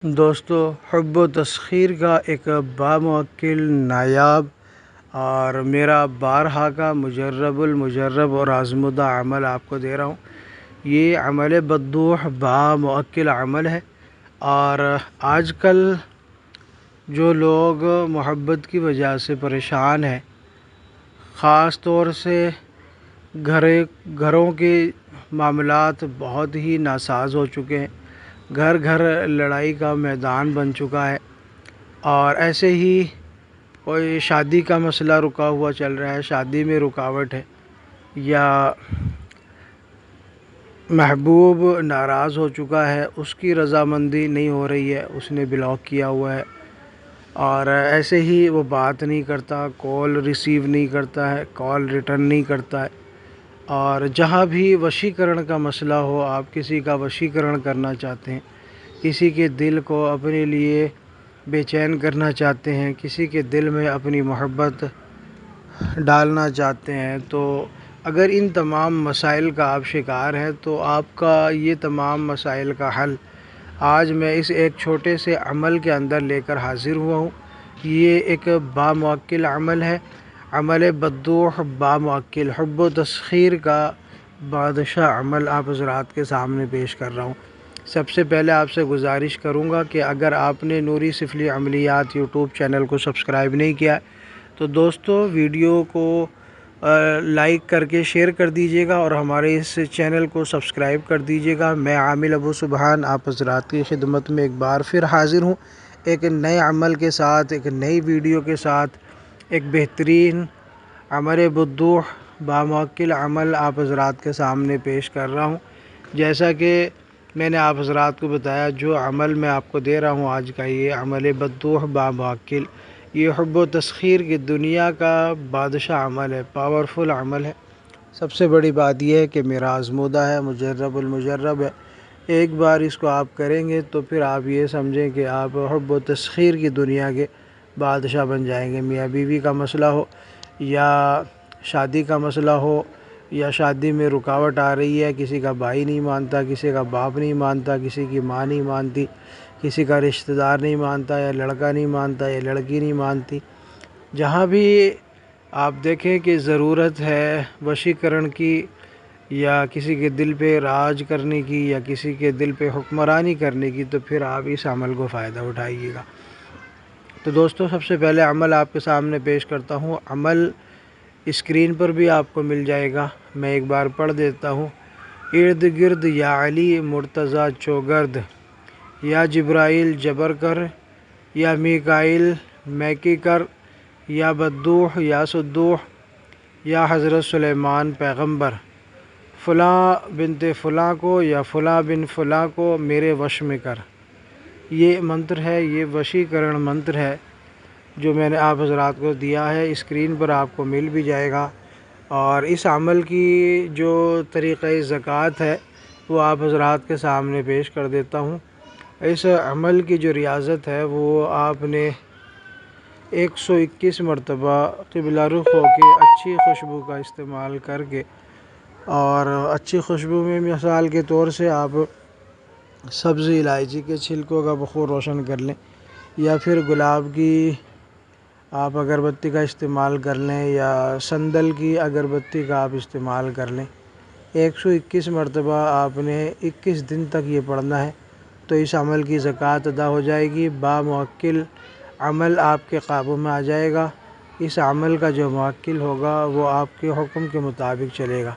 دوستو، حب و تسخیر کا ایک باموکل نایاب اور میرا بارہا کا مجرب المجرب اور آزمودہ عمل آپ کو دے رہا ہوں۔ یہ عمل بدوح باموکل عمل ہے، اور آج کل جو لوگ محبت کی وجہ سے پریشان ہیں، خاص طور سے گھروں کے معاملات بہت ہی ناساز ہو چکے ہیں، گھر گھر لڑائی کا میدان بن چکا ہے، اور ایسے ہی کوئی شادی کا مسئلہ رکا ہوا چل رہا ہے، شادی میں رکاوٹ ہے، یا محبوب ناراض ہو چکا ہے، اس کی رضامندی نہیں ہو رہی ہے، اس نے بلاک کیا ہوا ہے، اور ایسے ہی وہ بات نہیں کرتا، کال ریسیو نہیں کرتا ہے، کال ریٹرن نہیں کرتا ہے، اور جہاں بھی وشیکرن کا مسئلہ ہو، آپ کسی کا وشیکرن کرنا چاہتے ہیں، کسی کے دل کو اپنے لیے بے چین کرنا چاہتے ہیں، کسی کے دل میں اپنی محبت ڈالنا چاہتے ہیں، تو اگر ان تمام مسائل کا آپ شکار ہیں تو آپ کا یہ تمام مسائل کا حل آج میں اس ایک چھوٹے سے عمل کے اندر لے کر حاضر ہوا ہوں۔ یہ ایک باموکل عمل ہے، عمل بدوح باموکل، حب و تسخیر کا بادشاہ عمل آپ حضرات کے سامنے پیش کر رہا ہوں۔ سب سے پہلے آپ سے گزارش کروں گا کہ اگر آپ نے نوری سفلی عملیات یوٹیوب چینل کو سبسکرائب نہیں کیا تو دوستو ویڈیو کو لائک کر کے شیئر کر دیجیے گا، اور ہمارے اس چینل کو سبسکرائب کر دیجیے گا۔ میں عامل ابو سبحان آپ حضرات کی خدمت میں ایک بار پھر حاضر ہوں، ایک نئے عمل کے ساتھ، ایک نئی ویڈیو کے ساتھ، ایک بہترین عمل بدوح باموکل عمل آپ حضرات کے سامنے پیش کر رہا ہوں۔ جیسا کہ میں نے آپ حضرات کو بتایا، جو عمل میں آپ کو دے رہا ہوں آج کا، یہ عمل بدوح باموکل، یہ حب و تسخیر کی دنیا کا بادشاہ عمل ہے، پاورفل عمل ہے۔ سب سے بڑی بات یہ ہے کہ میرا آزمودہ ہے، مجرب المجرب ہے۔ ایک بار اس کو آپ کریں گے تو پھر آپ یہ سمجھیں کہ آپ حب و تسخیر کی دنیا کے بادشاہ بن جائیں گے۔ میاں بیوی کا مسئلہ ہو، یا شادی کا مسئلہ ہو، یا شادی میں رکاوٹ آ رہی ہے، کسی کا بھائی نہیں مانتا، کسی کا باپ نہیں مانتا، کسی کی ماں نہیں مانتی، کسی کا رشتہ دار نہیں مانتا، یا لڑکا نہیں مانتا، یا لڑکی نہیں مانتی، جہاں بھی آپ دیکھیں کہ ضرورت ہے وشیکرن کی، یا کسی کے دل پہ راج کرنے کی، یا کسی کے دل پہ حکمرانی کرنے کی، تو پھر آپ اس عمل کو فائدہ اٹھائیے گا۔ تو دوستو، سب سے پہلے عمل آپ کے سامنے پیش کرتا ہوں۔ عمل اسکرین پر بھی آپ کو مل جائے گا، میں ایک بار پڑھ دیتا ہوں۔ ارد گرد یا علی مرتضیٰ چوگرد، یا جبرائیل جبر کر، یا میکائیل میکی کر، یا بدوح یا سدوح، یا حضرت سلیمان پیغمبر، فلاں بنت فلاں کو یا فلاں بن فلاں کو میرے وش میں کر۔ یہ منتر ہے، یہ وشیکرن منتر ہے جو میں نے آپ حضرات کو دیا ہے، اسکرین پر آپ کو مل بھی جائے گا۔ اور اس عمل کی جو طریقہ زکوٰۃ ہے وہ آپ حضرات کے سامنے پیش کر دیتا ہوں۔ اس عمل کی جو ریاضت ہے وہ آپ نے 121 مرتبہ قبلہ رخ ہو کے اچھی خوشبو کا استعمال کر کے، اور اچھی خوشبو میں مثال کے طور سے آپ سبزی الائچی کے چھلکوں کا بخور روشن کر لیں، یا پھر گلاب کی آپ اگربتی کا استعمال کر لیں، یا سندل کی اگربتی کا آپ استعمال کر لیں۔ 121 مرتبہ آپ نے 21 دن تک یہ پڑھنا ہے، تو اس عمل کی زکوٰۃ ادا ہو جائے گی، باموکل عمل آپ کے قابو میں آ جائے گا۔ اس عمل کا جو موکل ہوگا وہ آپ کے حکم کے مطابق چلے گا۔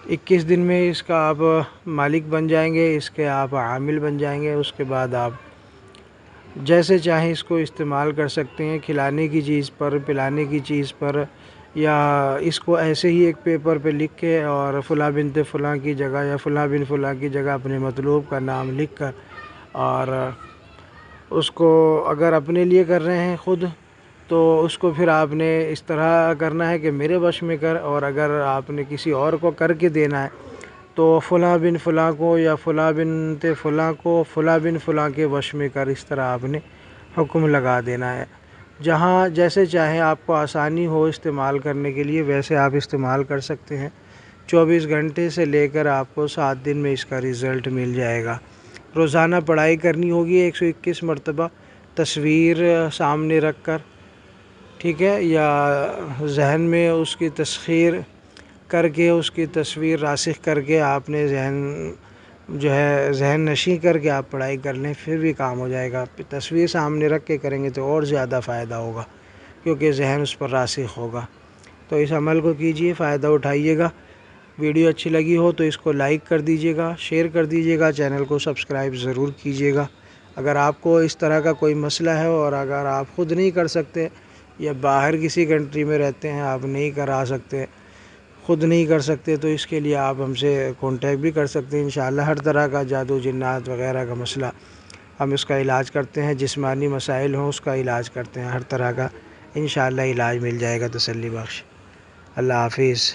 21 دن میں اس کا آپ مالک بن جائیں گے، اس کے آپ عامل بن جائیں گے۔ اس کے بعد آپ جیسے چاہیں اس کو استعمال کر سکتے ہیں، کھلانے کی چیز پر، پلانے کی چیز پر، یا اس کو ایسے ہی ایک پیپر پہ لکھ کے اور فلاں بنت فلاں کی جگہ یا فلاں بن فلاں کی جگہ اپنے مطلوب کا نام لکھ کر، اور اس کو اگر اپنے لیے کر رہے ہیں خود، تو اس کو پھر آپ نے اس طرح کرنا ہے کہ میرے وش میں کر، اور اگر آپ نے کسی اور کو کر کے دینا ہے تو فلاں بن فلاں کو یا فلاں بنت فلاں کو فلاں بن فلاں کے وش میں کر، اس طرح آپ نے حکم لگا دینا ہے۔ جہاں جیسے چاہیں آپ کو آسانی ہو استعمال کرنے کے لیے ویسے آپ استعمال کر سکتے ہیں۔ 24 گھنٹے سے لے کر آپ کو 7 دن میں اس کا رزلٹ مل جائے گا۔ روزانہ پڑھائی کرنی ہوگی 121 مرتبہ تصویر سامنے رکھ کر، ٹھیک ہے، یا ذہن میں اس کی تسخیر کر کے، اس کی تصویر راسخ کر کے آپ نے ذہن نشیں کر کے آپ پڑھائی کر لیں، پھر بھی کام ہو جائے گا۔ تصویر سامنے رکھ کے کریں گے تو اور زیادہ فائدہ ہوگا، کیونکہ ذہن اس پر راسخ ہوگا۔ تو اس عمل کو کیجئے، فائدہ اٹھائیے گا۔ ویڈیو اچھی لگی ہو تو اس کو لائک کر دیجئے گا، شیئر کر دیجئے گا، چینل کو سبسکرائب ضرور کیجئے گا۔ اگر آپ کو اس طرح کا کوئی مسئلہ ہے اور اگر آپ خود نہیں کر سکتے یا باہر کسی کنٹری میں رہتے ہیں، آپ نہیں کرا سکتے، خود نہیں کر سکتے، تو اس کے لیے آپ ہم سے کانٹیکٹ بھی کر سکتے ہیں۔ انشاءاللہ ہر طرح کا جادو جنات وغیرہ کا مسئلہ ہم اس کا علاج کرتے ہیں، جسمانی مسائل ہوں اس کا علاج کرتے ہیں، ہر طرح کا انشاءاللہ علاج مل جائے گا تسلی بخش۔ اللہ حافظ۔